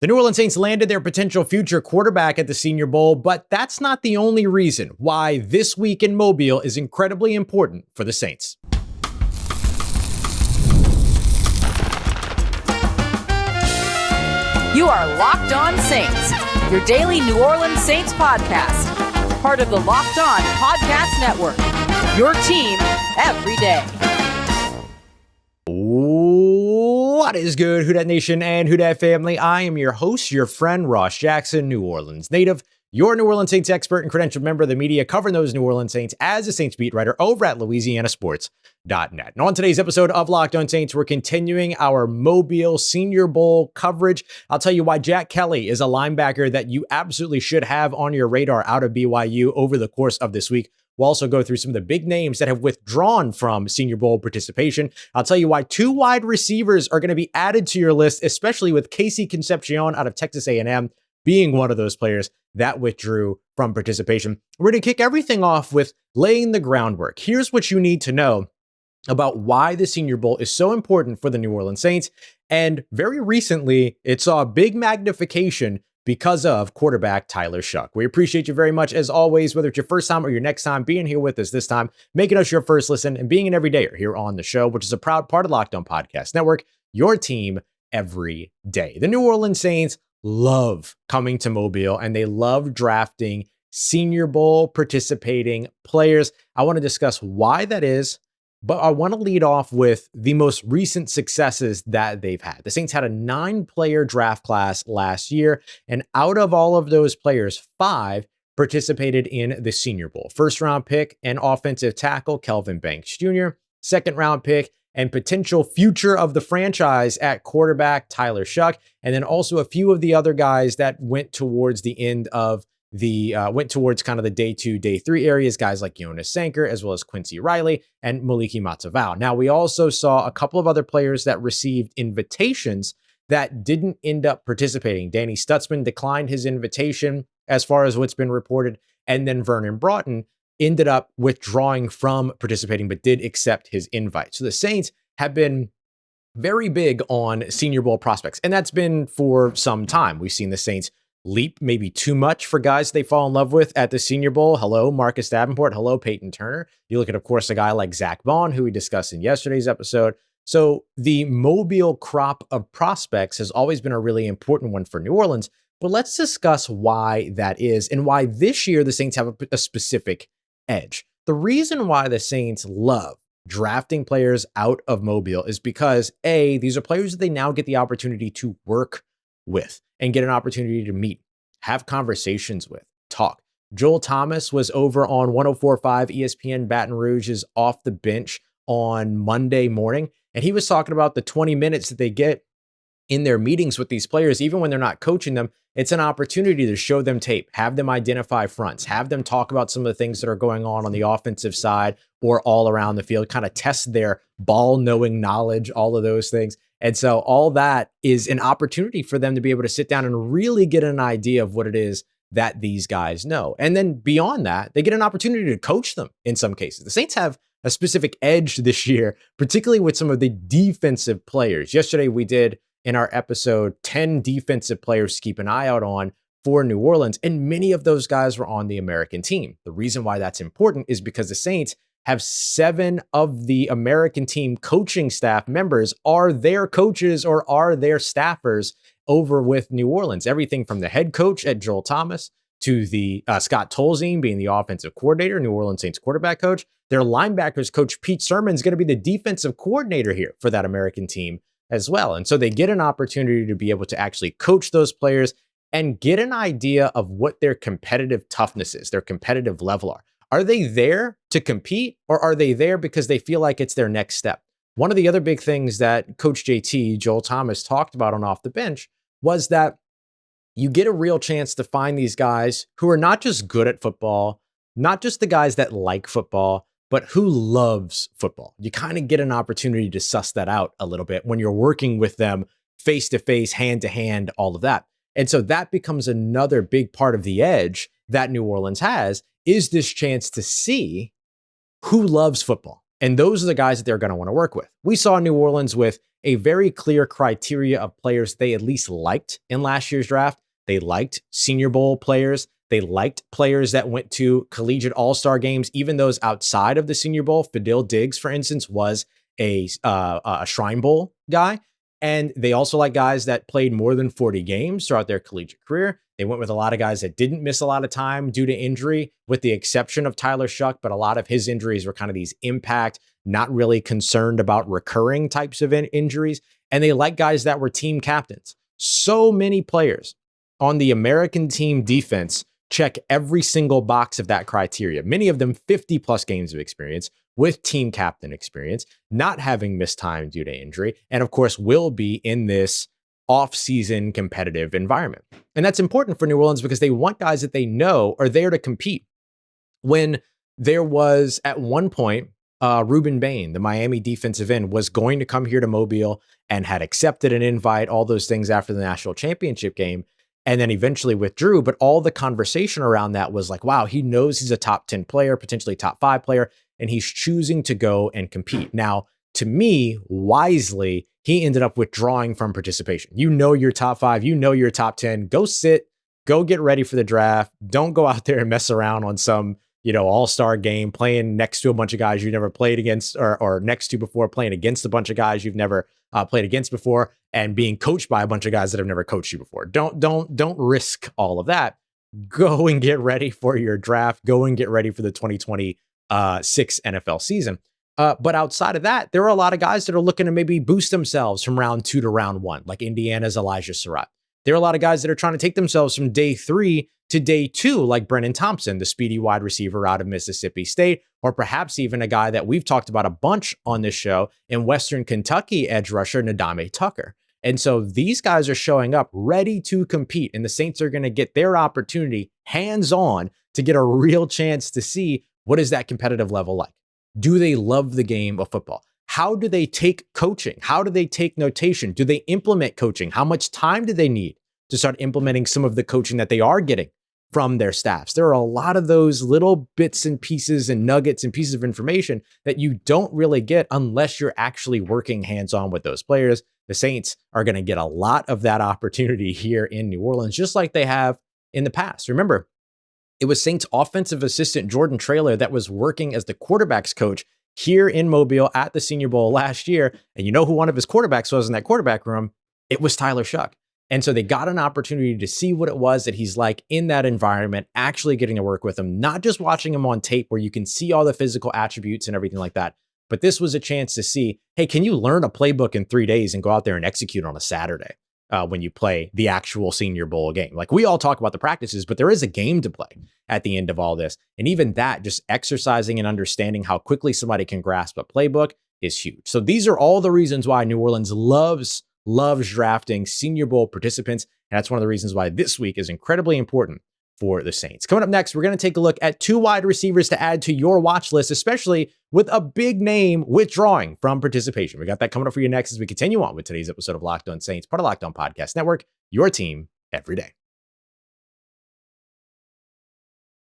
The New Orleans Saints landed their potential future quarterback at the Senior Bowl, but that's not the only reason why this week in Mobile is incredibly important for the Saints. You are Locked On Saints, your daily New Orleans Saints podcast, part of the Locked On Podcast Network, your team every day. What is good, Who Dat Nation and Who Dat family? I am your host, your friend, Ross Jackson, New Orleans native, your New Orleans Saints expert and credentialed member of the media covering those New Orleans Saints as a Saints beat writer over at LouisianaSports.net. And on today's episode of Locked On Saints, we're continuing our Mobile Senior Bowl coverage. I'll tell you why Jack Kelly is a linebacker that you absolutely should have on your radar out of BYU over the course of this week. We'll also go through some of the big names that have withdrawn from Senior Bowl participation. I'll tell you why 2 wide receivers are going to be added to your list, especially with KC Concepcion out of Texas A&M being one of those players that withdrew from participation. We're going to kick everything off with laying the groundwork. Here's what you need to know about why the Senior Bowl is so important for the New Orleans Saints. And very recently, it saw a big magnification because of quarterback Tyler Shough. We appreciate you very much, as always, whether it's your first time or your next time being here with us this time, making us your first listen and being an everydayer here on the show, which is a proud part of Locked On Podcast Network, your team every day. The New Orleans Saints love coming to Mobile and they love drafting Senior Bowl participating players. I want to discuss why that is, but I want to lead off with the most recent successes that they've had. The Saints had a 9-player draft class last year, and out of all of those players, 5 participated in the Senior Bowl. First-round pick and offensive tackle, Kelvin Banks Jr., second-round pick and potential future of the franchise at quarterback, Tyler Shough, and then also a few of the other guys that went towards the end of went towards kind of the day 2, day 3 areas, guys like Jonas Sanker, as well as Quincy Riley and Maliki Matavao. Now, we also saw a couple of other players that received invitations that didn't end up participating. Danny Stutzman declined his invitation as far as what's been reported. And then Vernon Broughton ended up withdrawing from participating, but did accept his invite. So the Saints have been very big on Senior Bowl prospects, and that's been for some time. We've seen the Saints leap maybe too much for guys they fall in love with at the Senior Bowl. Hello, Marcus Davenport. Hello, Peyton Turner. You look at, of course, a guy like Zach Vaughn, who we discussed in yesterday's episode. So the Mobile crop of prospects has always been a really important one for New Orleans. But let's discuss why that is and why this year the Saints have a specific edge. The reason why the Saints love drafting players out of Mobile is because, A, these are players that they now get the opportunity to work with and get an opportunity to meet, have conversations with, talk. Joel Thomas was over on 104.5 ESPN Baton Rouge's Off the Bench on Monday morning, and he was talking about the 20 minutes that they get in their meetings with these players. Even when they're not coaching them, it's an opportunity to show them tape, have them identify fronts, have them talk about some of the things that are going on the offensive side or all around the field, kind of test their ball knowing knowledge, all of those things. And so all that is an opportunity for them to be able to sit down and really get an idea of what it is that these guys know. And then beyond that, they get an opportunity to coach them in some cases. The Saints have a specific edge this year, particularly with some of the defensive players. Yesterday, we did in our episode 10 defensive players to keep an eye out on for New Orleans, and many of those guys were on the American team. The reason why that's important is because the Saints have 7 of the American team coaching staff members are their coaches or are their staffers over with New Orleans. Everything from the head coach at Joel Thomas to the Scott Tolzien being the offensive coordinator, New Orleans Saints quarterback coach. Their linebackers coach Pete Sermon is going to be the defensive coordinator here for that American team as well. And so they get an opportunity to be able to actually coach those players and get an idea of what their competitive toughness is, their competitive level are. Are they there to compete, or are they there because they feel like it's their next step? One of the other big things that Coach JT, Joel Thomas, talked about on Off the Bench was that you get a real chance to find these guys who are not just good at football, not just the guys that like football, but who loves football. You kind of get an opportunity to suss that out a little bit when you're working with them face to face, hand to hand, all of that. And so that becomes another big part of the edge that New Orleans has, is this chance to see who loves football. And those are the guys that they're going to want to work with. We saw New Orleans with a very clear criteria of players they at least liked in last year's draft. They liked Senior Bowl players. They liked players that went to collegiate all-star games, even those outside of the Senior Bowl. Fadil Diggs, for instance, was a Shrine Bowl guy. And they also like guys that played more than 40 games throughout their collegiate career. They went with a lot of guys that didn't miss a lot of time due to injury, with the exception of Tyler Shough, but a lot of his injuries were kind of these impact, not really concerned about recurring types of injuries. And they like guys that were team captains. So many players on the American team defense check every single box of that criteria. Many of them 50 plus games of experience, with team captain experience, not having missed time due to injury, and of course will be in this off-season competitive environment. And that's important for New Orleans because they want guys that they know are there to compete. When there was at one point, Ruben Bain, the Miami defensive end, was going to come here to Mobile and had accepted an invite, all those things after the national championship game, and then eventually withdrew. But all the conversation around that was like, wow, he knows he's a top 10 player, potentially top 5 player, and he's choosing to go and compete. Now, to me, wisely, he ended up withdrawing from participation. You know you're top 5, you know you're top 10. Go sit, go get ready for the draft. Don't go out there and mess around on some, all-star game, playing next to a bunch of guys you've never played against or next to before, playing against a bunch of guys you've never played against before, and being coached by a bunch of guys that have never coached you before. Don't risk all of that. Go and get ready for your draft. Go and get ready for the 2026 NFL season. But outside of that, there are a lot of guys that are looking to maybe boost themselves from round 2 to round 1, like Indiana's Elijah Surratt. There are a lot of guys that are trying to take themselves from day 3 to day 2, like Brennan Thompson, the speedy wide receiver out of Mississippi State, or perhaps even a guy that we've talked about a bunch on this show in Western Kentucky edge rusher Nadame Tucker. And so these guys are showing up ready to compete, and the Saints are going to get their opportunity hands-on to get a real chance to see what is that competitive level like. Do they love the game of football? How do they take coaching? How do they take notation? Do they implement coaching? How much time do they need to start implementing some of the coaching that they are getting from their staffs? There are a lot of those little bits and pieces and nuggets and pieces of information that you don't really get unless you're actually working hands-on with those players. The Saints are going to get a lot of that opportunity here in New Orleans, just like they have in the past. Remember, it was Saints offensive assistant Jordan Traylor that was working as the quarterback's coach here in Mobile at the Senior Bowl last year. And you know who one of his quarterbacks was in that quarterback room? It was Tyler Shough. And so they got an opportunity to see what it was that he's like in that environment, actually getting to work with him, not just watching him on tape where you can see all the physical attributes and everything like that. But this was a chance to see, hey, can you learn a playbook in 3 days and go out there and execute on a Saturday when you play the actual Senior Bowl game? Like, we all talk about the practices, but there is a game to play at the end of all this. And even that, just exercising and understanding how quickly somebody can grasp a playbook is huge. So these are all the reasons why New Orleans loves drafting Senior Bowl participants. And that's one of the reasons why this week is incredibly important for the Saints. Coming up next, we're going to take a look at 2 wide receivers to add to your watch list, especially with a big name withdrawing from participation. We got that coming up for you next as we continue on with today's episode of Locked On Saints, part of Locked On Podcast Network, your team every day.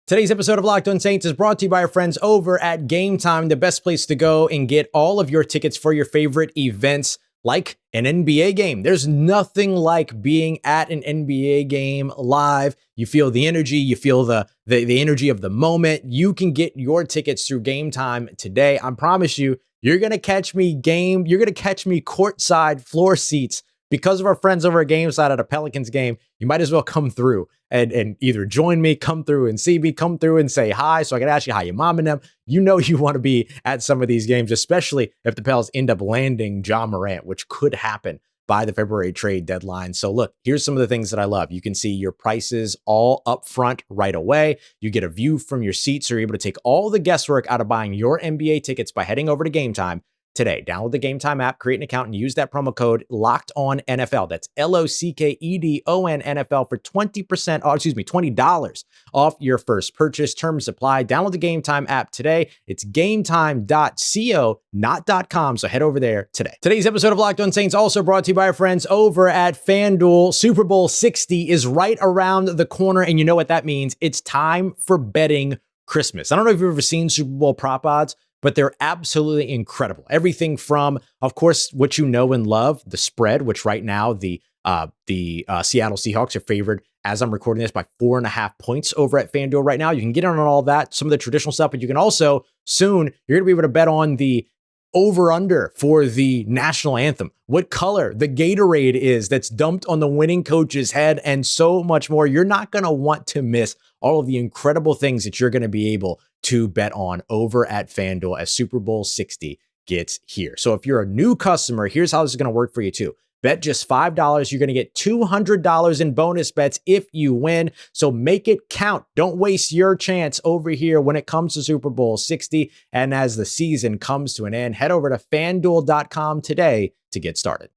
Today's episode of Locked On Saints is brought to you by our friends over at Game Time, the best place to go and get all of your tickets for your favorite events, like an NBA game. There's nothing like being at an NBA game live. You feel the energy, you feel the energy of the moment. You can get your tickets through Game Time today. I promise you, you're going to catch me courtside floor seats because of our friends over at GameSide at a Pelicans game. You might as well come through and either join me, come through and see me, come through and say hi so I can ask you how your mom and them. You know you want to be at some of these games, especially if the Pels end up landing Ja Morant, which could happen by the February trade deadline. So look, here's some of the things that I love. You can see your prices all up front right away. You get a view from your seats. So you're able to take all the guesswork out of buying your NBA tickets by heading over to Game Time today. Download the Game Time app, create an account, and use that promo code LOCKEDONNFL. That's LOCKEDON NFL for $20 off your first purchase. Terms apply. Download the Game Time app today. It's gametime.co, not .com. So head over there today. Today's episode of Locked On Saints also brought to you by our friends over at FanDuel. Super Bowl 60 is right around the corner, and you know what that means. It's time for betting Christmas. I don't know if you've ever seen Super Bowl prop odds, but they're absolutely incredible. Everything from, of course, what you know and love, the spread, which right now the Seattle Seahawks are favored as I'm recording this by 4.5 points over at FanDuel right now. You can get in on all that, some of the traditional stuff, but you can also soon, you're going to be able to bet on the over under for the national anthem, what color the Gatorade is that's dumped on the winning coach's head, and so much more. You're not going to want to miss all of the incredible things that you're going to be able to bet on over at FanDuel as Super Bowl 60 gets here. So if you're a new customer, here's how this is going to work for you too. Bet just $5. You're going to get $200 in bonus bets if you win. So make it count. Don't waste your chance over here when it comes to Super Bowl 60. And as the season comes to an end, head over to FanDuel.com today to get started.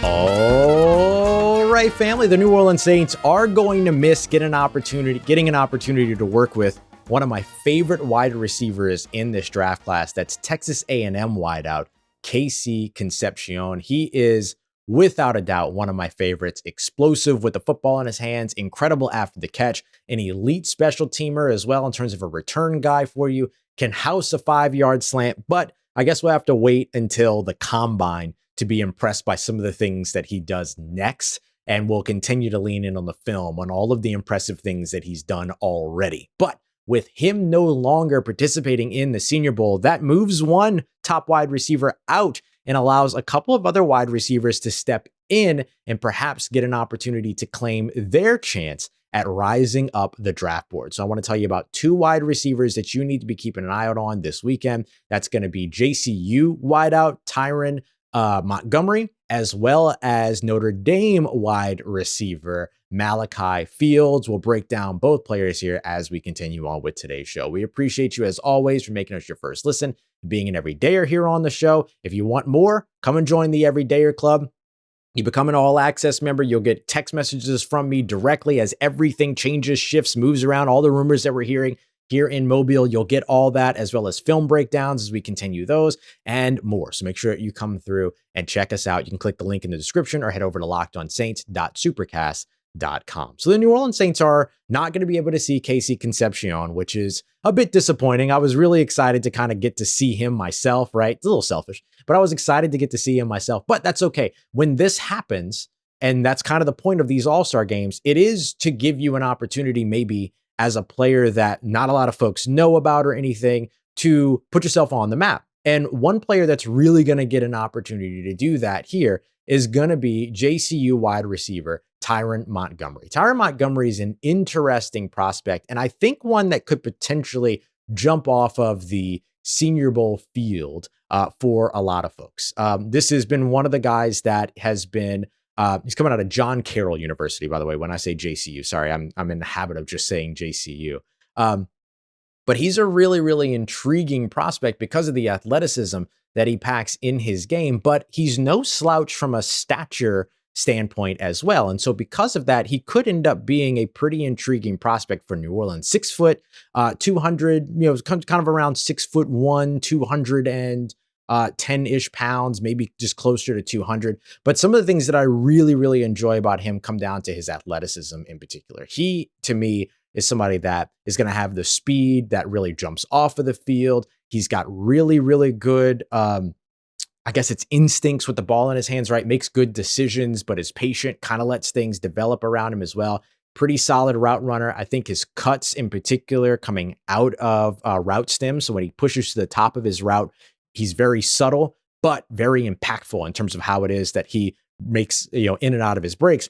All right, family. The New Orleans Saints are going to miss getting an opportunity to work with one of my favorite wide receivers in this draft class. That's Texas A&M wideout KC Concepcion. He is without a doubt one of my favorites. Explosive with the football in his hands, incredible after the catch, an elite special teamer as well in terms of a return guy for you, can house a 5-yard slant, but I guess we'll have to wait until the combine to be impressed by some of the things that he does next. And we'll continue to lean in on the film on all of the impressive things that he's done already. But with him no longer participating in the Senior Bowl, that moves one top wide receiver out and allows a couple of other wide receivers to step in and perhaps get an opportunity to claim their chance at rising up the draft board. So I want to tell you about 2 wide receivers that you need to be keeping an eye out on this weekend. That's going to be JCU wideout Tyren Montgomery, as well as Notre Dame wide receiver Malachi Fields. We'll break down both players here as we continue on with today's show. We appreciate you as always for making us your first listen, being an everydayer here on the show. If you want more, come and join the Everydayer Club. You become an all-access member. You'll get text messages from me directly as everything changes, shifts, moves around, all the rumors that we're hearing here in Mobile. You'll get all that, as well as film breakdowns as we continue those and more. So make sure you come through and check us out. You can click the link in the description or head over to lockedonsaints.supercast.com. So the New Orleans Saints are not going to be able to see KC Concepcion, which is a bit disappointing. I was really excited to kind of get to see him myself, right? It's a little selfish, but I was excited to get to see him myself. But that's okay. When this happens, and that's kind of the point of these All-Star games, it is to give you an opportunity maybe as a player that not a lot of folks know about or anything to put yourself on the map. And one player that's really going to get an opportunity to do that here is going to be JCU wide receiver Tyren Montgomery. Tyren Montgomery is an interesting prospect, and I think one that could potentially jump off of the Senior Bowl field for a lot of folks. This has been one of the guys that has been he's coming out of John Carroll University, by the way. When I say JCU, sorry, I'm in the habit of just saying JCU. But he's a really, really intriguing prospect because of the athleticism that he packs in his game, but he's no slouch from a stature standpoint as well. And so because of that, he could end up being a pretty intriguing prospect for New Orleans. 6 foot, 200, kind of around 6'1", 210-ish pounds, maybe just closer to 200. But some of the things that I really, really enjoy about him come down to his athleticism in particular. He, to me, is somebody that is going to have the speed that really jumps off of the field. He's got really, really good, I guess it's instincts with the ball in his hands, right? Makes good decisions, but is patient, kind of lets things develop around him as well. Pretty solid route runner. I think his cuts in particular coming out of route stems. So when he pushes to the top of his route, he's very subtle, but very impactful in terms of how it is that he makes, in and out of his breaks,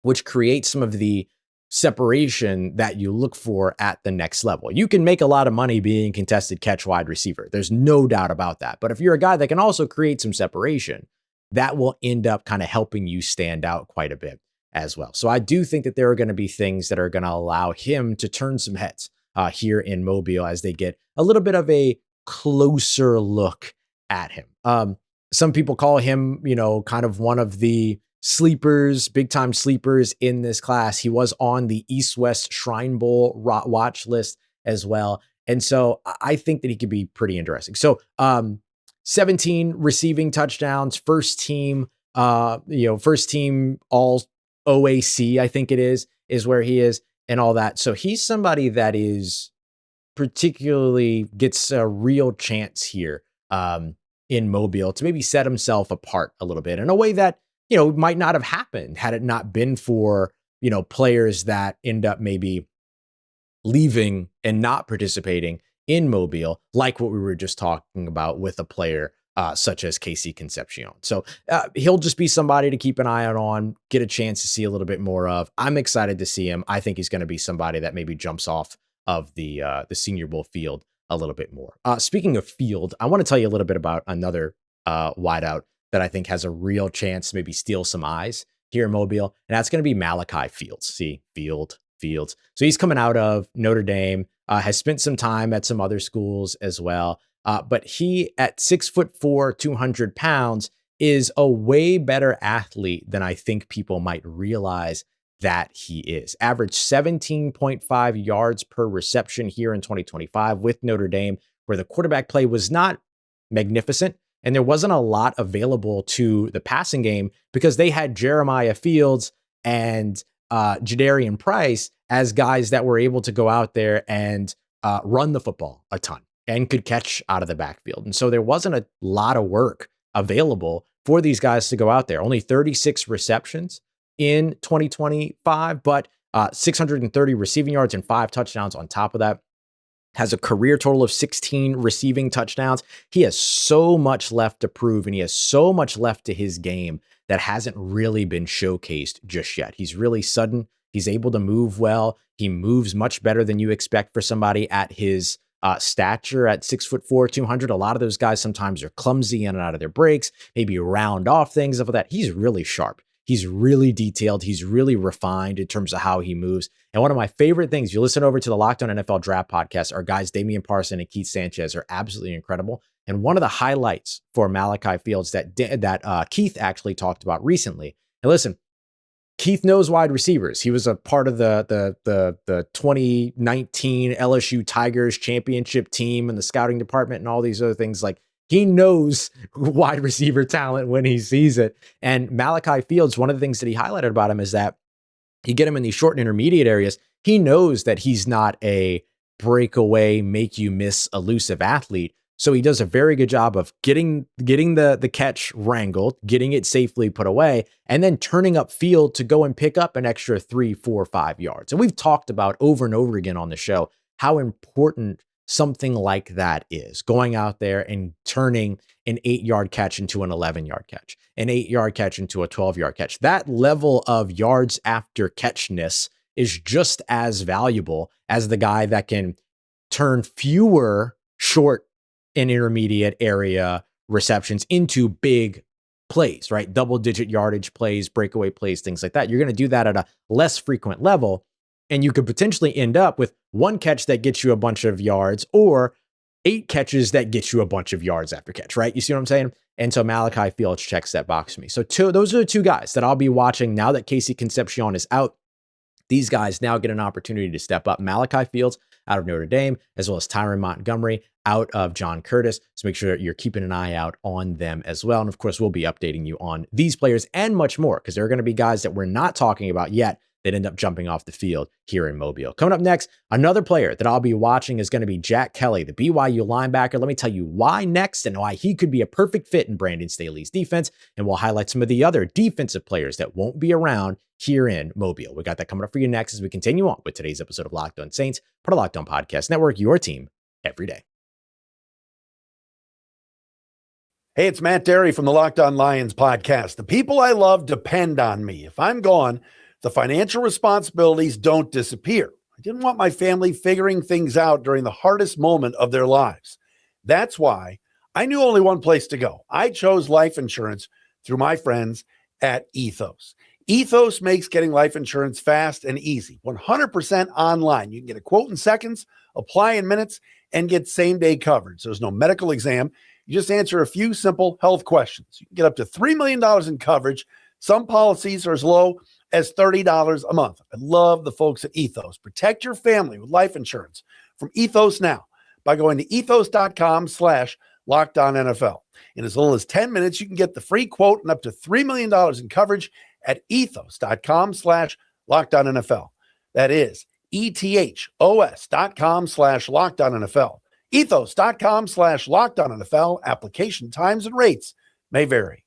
which creates some of the separation that you look for at the next level. You can make a lot of money being contested catch wide receiver. There's no doubt about that. But if you're a guy that can also create some separation, that will end up kind of helping you stand out quite a bit as well. So I do think that there are going to be things that are going to allow him to turn some heads here in Mobile as they get a little bit of a closer look at him. Some people call him, kind of one of the sleepers, big time sleepers in this class. He was on the East-West Shrine Bowl watch list as well. And so I think that he could be pretty interesting. So 17 receiving touchdowns, first team all OAC, I think it is where he is and all that. So he's somebody that is particularly gets a real chance here in Mobile to maybe set himself apart a little bit in a way that, might not have happened had it not been for, players that end up maybe leaving and not participating in Mobile, like what we were just talking about with a player such as KC Concepcion. So he'll just be somebody to keep an eye out on, get a chance to see a little bit more of. I'm excited to see him. I think he's going to be somebody that maybe jumps off of the Senior Bowl field a little bit more. Speaking of field, I want to tell you a little bit about another wideout that I think has a real chance to maybe steal some eyes here in Mobile, and that's going to be Malachi Fields. See, Fields. So he's coming out of Notre Dame, has spent some time at some other schools as well. But he, at 6'4", 200 pounds, is a way better athlete than I think people might realize that he is. Averaged 17.5 yards per reception here in 2025 with Notre Dame, where the quarterback play was not magnificent. And there wasn't a lot available to the passing game because they had Jeremiah Fields and Jadarian Price as guys that were able to go out there and run the football a ton and could catch out of the backfield. And so there wasn't a lot of work available for these guys to go out there. Only 36 receptions in 2025, but 630 receiving yards and 5 touchdowns on top of that. Has a career total of 16 receiving touchdowns. He has so much left to prove, and he has so much left to his game that hasn't really been showcased just yet. He's really sudden. He's able to move well. He moves much better than you expect for somebody at his stature at 6'4", 200. A lot of those guys sometimes are clumsy in and out of their breaks, maybe round off things, stuff like that. He's really sharp. He's really detailed. He's really refined in terms of how he moves. And one of my favorite things, you listen over to the Locked On NFL Draft podcast, our guys Damian Parson and Keith Sanchez are absolutely incredible. And one of the highlights for Malachi Fields that Keith actually talked about recently. And listen, Keith knows wide receivers. He was a part of the 2019 LSU Tigers championship team and the scouting department and all these other things. Like, he knows wide receiver talent when he sees it. And Malachi Fields, one of the things that he highlighted about him is that you get him in these short and intermediate areas. He knows that he's not a breakaway, make you miss elusive athlete. So he does a very good job of getting the catch wrangled, getting it safely put away, and then turning up field to go and pick up an extra 3, 4, 5 yards. And we've talked about over and over again on the show how important something like that is, going out there and turning an 8-yard catch into an 11-yard catch, an 8-yard catch into a 12-yard catch. That level of yards after catchness is just as valuable as the guy that can turn fewer short and intermediate area receptions into big plays, right? Double-digit yardage plays, breakaway plays, things like that. You're going to do that at a less frequent level. And you could potentially end up with one catch that gets you a bunch of yards or 8 catches that get you a bunch of yards after catch, right? You see what I'm saying? And so Malachi Fields checks that box for me. So those are the 2 guys that I'll be watching now that KC Concepcion is out. These guys now get an opportunity to step up. Malachi Fields out of Notre Dame, as well as Tyren Montgomery out of John Curtis. So make sure that you're keeping an eye out on them as well. And of course, we'll be updating you on these players and much more, because there are going to be guys that we're not talking about yet that end up jumping off the field here in Mobile. Coming up next, another player that I'll be watching is going to be Jack Kelly, the BYU linebacker. Let me tell you why next and why he could be a perfect fit in Brandon Staley's defense. And we'll highlight some of the other defensive players that won't be around here in Mobile. We got that coming up for you next as we continue on with today's episode of Locked On Saints, part of Locked On Podcast Network, your team every day. Hey, it's Matt Derry from the Locked On Lions podcast. The people I love depend on me. If I'm gone, the financial responsibilities don't disappear. I didn't want my family figuring things out during the hardest moment of their lives. That's why I knew only one place to go. I chose life insurance through my friends at Ethos. Ethos makes getting life insurance fast and easy, 100% online. You can get a quote in seconds, apply in minutes, and get same-day coverage. There's no medical exam. You just answer a few simple health questions. You can get up to $3 million in coverage. Some policies are as low as $30 a month. I love the folks at Ethos. Protect your family with life insurance from Ethos now by going to ethos.com/LockedOnNFL. In as little as 10 minutes, you can get the free quote and up to $3 million in coverage at ethos.com/LockedOnNFL. That is ethos.com/LockedOnNFL. Ethos.com/LockedOnNFL. Application times and rates may vary.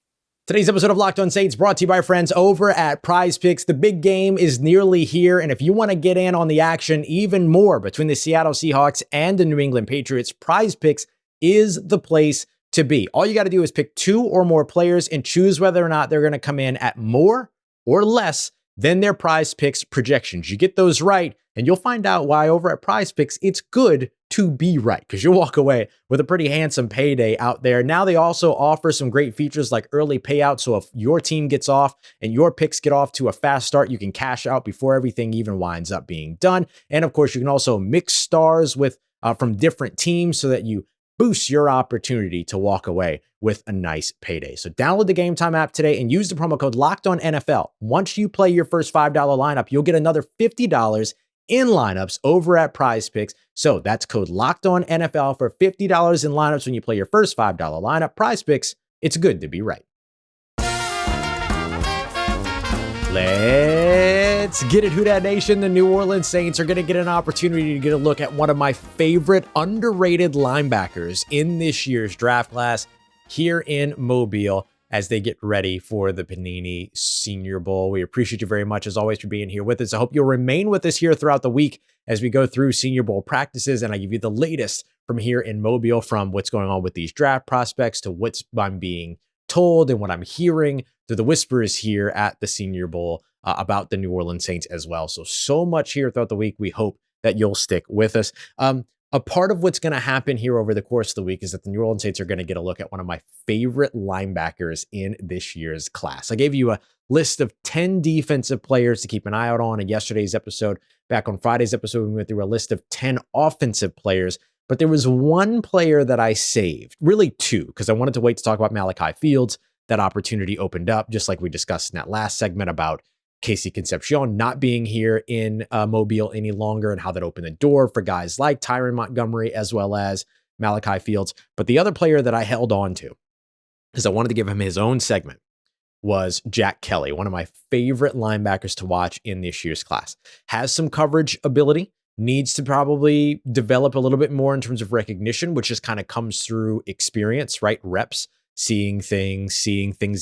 Today's episode of Locked On Saints brought to you by our friends over at Prize Picks. The big game is nearly here, and if you want to get in on the action even more between the Seattle Seahawks and the New England Patriots, Prize Picks is the place to be. All you got to do is pick two or more players and choose whether or not they're going to come in at more or less than their Prize Picks projections. You get those right, and you'll find out why over at Prize Picks it's good to be right, because you'll walk away with a pretty handsome payday out there. Now they also offer some great features like early payouts. So if your team gets off and your picks get off to a fast start, you can cash out before everything even winds up being done. And of course, you can also mix stars with from different teams so that you boost your opportunity to walk away with a nice payday. So download the Game Time app today and use the promo code LOCKEDONNFL. Once you play your first $5 lineup, you'll get another $50 in lineups over at Prize Picks. So that's code LOCKEDONNFL for $50 in lineups when you play your first $5 lineup. Prize Picks, it's good to be right. Let's get it, Who Dat Nation. The New Orleans Saints are going to get an opportunity to get a look at one of my favorite underrated linebackers in this year's draft class here in Mobile as they get ready for the Panini Senior Bowl. We appreciate you very much, as always, for being here with us. I hope you'll remain with us here throughout the week as we go through Senior Bowl practices, and I give you the latest from here in Mobile, from what's going on with these draft prospects to what I'm being told and what I'm hearing to the whispers here at the Senior Bowl about the New Orleans Saints as well. So much here throughout the week. We hope that you'll stick with us. A part of what's going to happen here over the course of the week is that the New Orleans Saints are going to get a look at one of my favorite linebackers in this year's class. I gave you a list of 10 defensive players to keep an eye out on in yesterday's episode. Back on Friday's episode, we went through a list of 10 offensive players, but there was one player that I saved, really two, because I wanted to wait to talk about Malachi Fields. That opportunity opened up, just like we discussed in that last segment about KC Concepcion not being here in Mobile any longer and how that opened the door for guys like Tyren Montgomery as well as Malachi Fields. But the other player that I held on to, because I wanted to give him his own segment, was Jack Kelly, one of my favorite linebackers to watch in this year's class. Has some coverage ability, needs to probably develop a little bit more in terms of recognition, which just kind of comes through experience, right? Reps, seeing things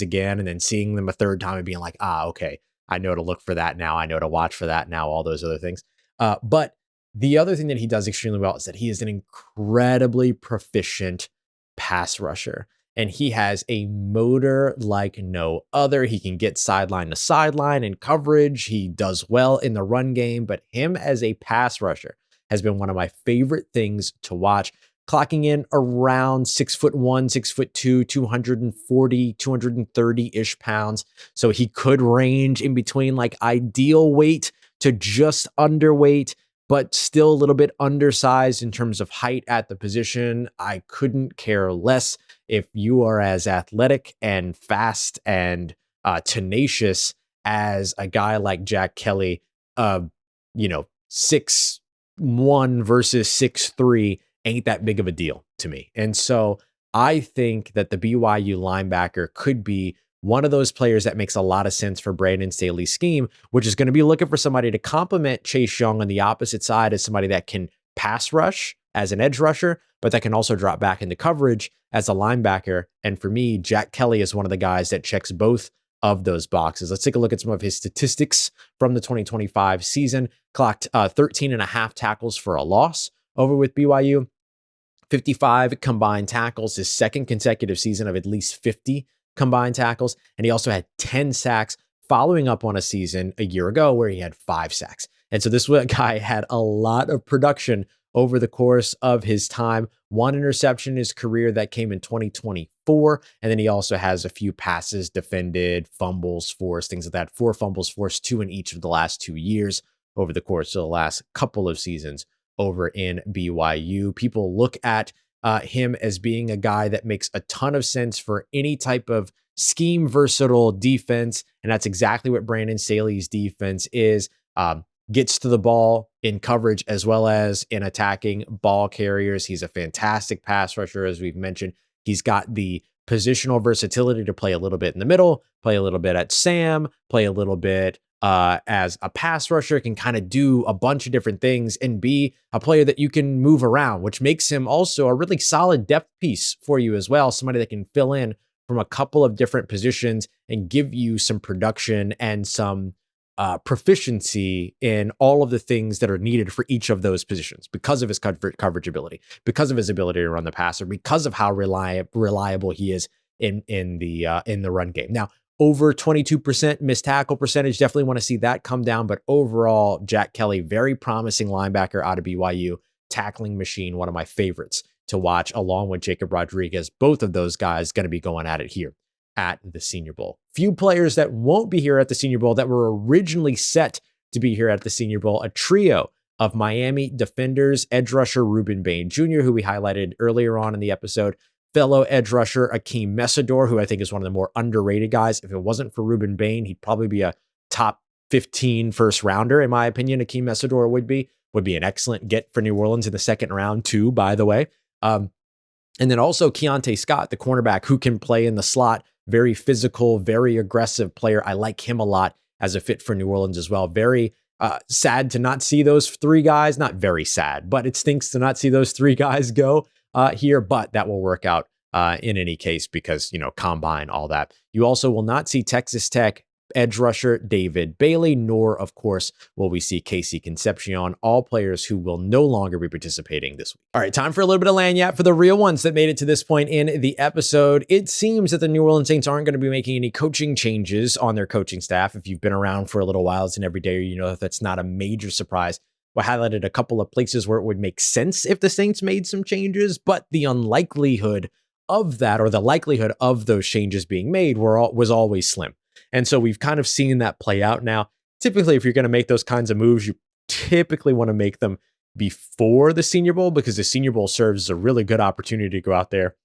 again, and then seeing them a third time and being like, okay, I know to look for that now. I know to watch for that now, all those other things. But the other thing that he does extremely well is that he is an incredibly proficient pass rusher. And he has a motor like no other. He can get sideline to sideline in coverage. He does well in the run game, but him as a pass rusher has been one of my favorite things to watch. Clocking in around 6'1", 6'2", 240, 230-ish pounds. So he could range in between like ideal weight to just underweight, but still a little bit undersized in terms of height at the position. I couldn't care less if you are as athletic and fast and tenacious as a guy like Jack Kelly, 6'1" versus 6'3", ain't that big of a deal to me. And so I think that the BYU linebacker could be one of those players that makes a lot of sense for Brandon Staley's scheme, which is going to be looking for somebody to complement Chase Young on the opposite side as somebody that can pass rush as an edge rusher, but that can also drop back into coverage as a linebacker. And for me, Jack Kelly is one of the guys that checks both of those boxes. Let's take a look at some of his statistics from the 2025 season. Clocked 13 and a half tackles for a loss over with BYU. 55 combined tackles, his second consecutive season of at least 50 combined tackles. And he also had 10 sacks following up on a season a year ago where he had 5 sacks. And so this guy had a lot of production over the course of his time. 1 interception in his career that came in 2024. And then he also has a few passes defended, fumbles forced, things like that. 4 fumbles forced, 2 in each of the last 2 years over the course of the last couple of seasons over in BYU. People look at him as being a guy that makes a ton of sense for any type of scheme versatile defense. And that's exactly what Brandon Staley's defense is. Gets to the ball in coverage as well as in attacking ball carriers. He's a fantastic pass rusher, as we've mentioned. He's got the positional versatility to play a little bit in the middle, play a little bit at Sam, play a little bit as a pass rusher, can kind of do a bunch of different things and be a player that you can move around, which makes him also a really solid depth piece for you as well. Somebody that can fill in from a couple of different positions and give you some production and some proficiency in all of the things that are needed for each of those positions because of his coverage ability, because of his ability to run the passer, because of how reliable he is in the run game. Now, over 22% missed tackle percentage, definitely want to see that come down. But overall, Jack Kelly, very promising linebacker out of BYU, tackling machine, one of my favorites to watch, along with Jacob Rodriguez. Both of those guys going to be going at it here at the Senior Bowl. Few players that won't be here at the Senior Bowl that were originally set to be here at the Senior Bowl, a trio of Miami defenders, edge rusher Ruben Bain Jr., who we highlighted earlier on in the episode, fellow edge rusher Akeem Messidor, who I think is one of the more underrated guys. If it wasn't for Ruben Bain, he'd probably be a top 15 first rounder, in my opinion. Akeem Messidor would be an excellent get for New Orleans in the second round too, by the way. And then also Keontae Scott, the cornerback who can play in the slot, very physical, very aggressive player. I like him a lot as a fit for New Orleans as well. Very sad to not see those three guys, not very sad, but it stinks to not see those three guys go here, but that will work out in any case because, combine, all that. You also will not see Texas Tech edge rusher David Bailey, nor, of course, will we see KC Concepcion, all players who will no longer be participating this week. All right, time for a little bit of lanyard for the real ones that made it to this point in the episode. It seems that the New Orleans Saints aren't going to be making any coaching changes on their coaching staff. If you've been around for a little while as an everydayer, you know that that's not a major surprise. We highlighted a couple of places where it would make sense if the Saints made some changes, but the unlikelihood of that, or the likelihood of those changes being made, was always slim. And so we've kind of seen that play out now. Typically, if you're going to make those kinds of moves, you typically want to make them before the Senior Bowl, because the Senior Bowl serves as a really good opportunity to go out there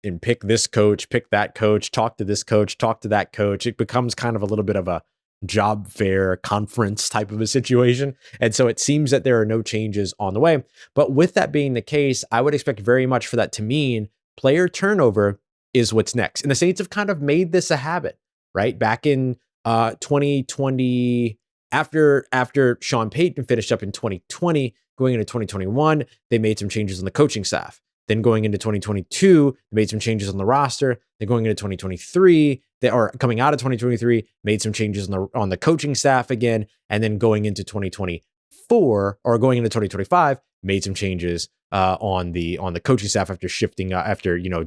and pick this coach, pick that coach, talk to this coach, talk to that coach. It becomes kind of a little bit of a job fair conference type of a situation. And so it seems that there are no changes on the way. But with that being the case, I would expect very much for that to mean player turnover is what's next. And the Saints have kind of made this a habit, right? Back in 2020, after Sean Payton finished up in 2020, going into 2021, they made some changes on the coaching staff. Then going into 2022, they made some changes on the roster. Then going into 2023, they are coming out of 2023, made some changes on the coaching staff again. And then going into 2024 or going into 2025, made some changes on the coaching staff after shifting,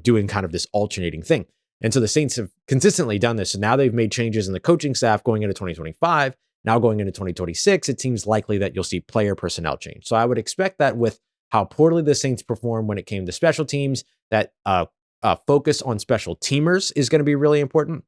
doing kind of this alternating thing. And so the Saints have consistently done this. So now they've made changes in the coaching staff going into 2025. Now going into 2026, it seems likely that you'll see player personnel change. So I would expect that with how poorly the Saints perform when it came to special teams, that focus on special teamers is going to be really important.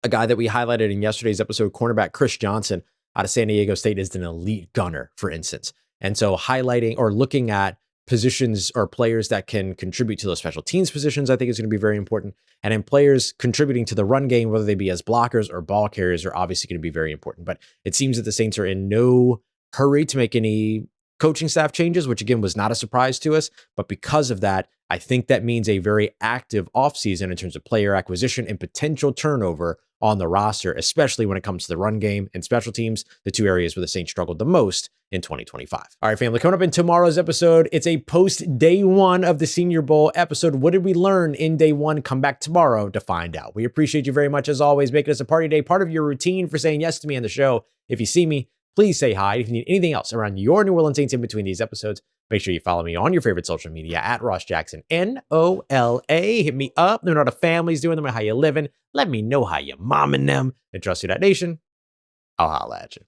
A guy that we highlighted in yesterday's episode, cornerback Chris Johnson out of San Diego State, is an elite gunner, for instance. And so highlighting or looking at positions or players that can contribute to those special teams positions, I think is going to be very important. And then players contributing to the run game, whether they be as blockers or ball carriers, are obviously going to be very important. But it seems that the Saints are in no hurry to make any coaching staff changes, which again was not a surprise to us. But because of that, I think that means a very active offseason in terms of player acquisition and potential turnover on the roster, especially when it comes to the run game and special teams, the two areas where the Saints struggled the most in 2025. All right, family, coming up in tomorrow's episode, it's a post day one of the Senior Bowl episode. What did we learn in day one? Come back tomorrow to find out. We appreciate you very much, as always, making us a party day, part of your routine for saying yes to me on the show. If you see me, please say hi. If you need anything else around your New Orleans Saints in between these episodes, make sure you follow me on your favorite social media at Ross Jackson, NOLA. Hit me up. Let me know how the family's doing. Let me know how you living. Let me know how you momming them. And trust you, that nation. I'll holla at you.